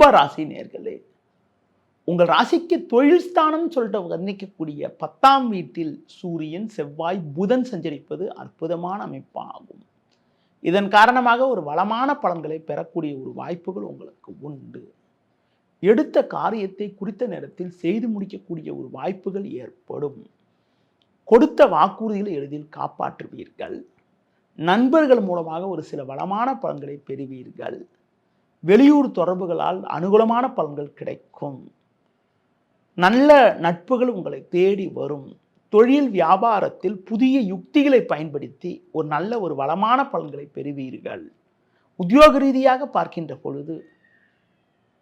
கும்ப ராசி நேர்களே, உங்கள் ராசிக்கு தொழில் ஸ்தானம் சொல்லிட்டு வர்ணிக்கக்கூடிய 10ஆம் வீட்டில் சூரியன், செவ்வாய், புதன் சஞ்சரிப்பது அற்புதமான அமைப்பாகும். இதன் காரணமாக ஒரு வளமான பலன்களை பெறக்கூடிய ஒரு வாய்ப்புகள் உங்களுக்கு உண்டு. எடுத்த காரியத்தை குறித்த நேரத்தில் செய்து முடிக்கக்கூடிய ஒரு வாய்ப்புகள் ஏற்படும். கொடுத்த வாக்குறுதிகளை எளிதில் காப்பாற்றுவீர்கள். நண்பர்கள் மூலமாக ஒரு சில வளமான பலன்களை பெறுவீர்கள். வெளியூர் தொடர்புகளால் அனுகூலமான பலன்கள் கிடைக்கும். நல்ல நட்புகள் உங்களை தேடி வரும். தொழில் வியாபாரத்தில் புதிய யுக்திகளை பயன்படுத்தி ஒரு நல்ல ஒரு வளமான பலன்களை பெறுவீர்கள். உத்தியோக ரீதியாக பார்க்கின்ற பொழுது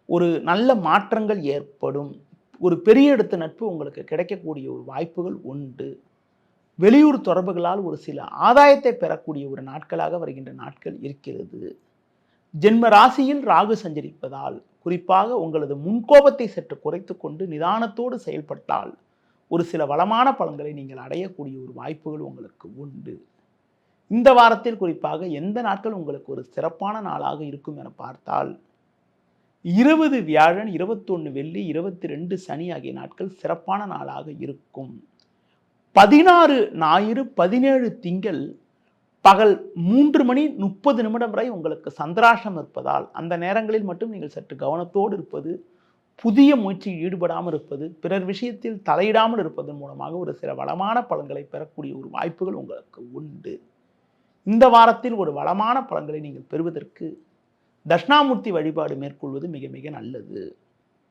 ஒரு நல்ல மாற்றங்கள் ஏற்படும். ஒரு பெரிய இடத்து நட்பு உங்களுக்கு கிடைக்கக்கூடிய ஒரு வாய்ப்புகள் உண்டு. வெளியூர் தொடர்புகளால் ஒரு சில ஆதாயத்தை பெறக்கூடிய ஒரு நாட்களாக வருகின்ற நாட்கள் இருக்கிறது. ஜென்ம ராசியில் ராகு சஞ்சரிப்பதால் குறிப்பாக உங்களது முன்கோபத்தை சற்று குறைத்து கொண்டு நிதானத்தோடு செயல்பட்டால் ஒரு சில வளமான பலன்களை நீங்கள் அடையக்கூடிய ஒரு வாய்ப்புகள் உங்களுக்கு உண்டு. இந்த வாரத்தில் குறிப்பாக எந்த நாட்கள் உங்களுக்கு ஒரு சிறப்பான நாளாக இருக்கும் என பார்த்தால் 20 வியாழன், 21 வெள்ளி, 22 சனி ஆகிய நாட்கள் சிறப்பான நாளாக இருக்கும். 16 ஞாயிறு, 17 திங்கள் பகல் 3 மணி 30 நிமிடம் வரை உங்களுக்கு சந்திராஷ்டம் இருப்பதால் அந்த நேரங்களில் மட்டும் நீங்கள் சற்று கவனத்தோடு இருப்பது, புதிய முயற்சியில் ஈடுபடாமல் இருப்பது, பிறர் விஷயத்தில் தலையிடாமல் இருப்பதன் மூலமாக ஒரு சில வளமான பலன்களை பெறக்கூடிய ஒரு வாய்ப்புகள் உங்களுக்கு உண்டு. இந்த வாரத்தில் ஒரு வளமான பலன்களை நீங்கள் பெறுவதற்கு தட்சிணாமூர்த்தி வழிபாடு மேற்கொள்வது மிக மிக நல்லது.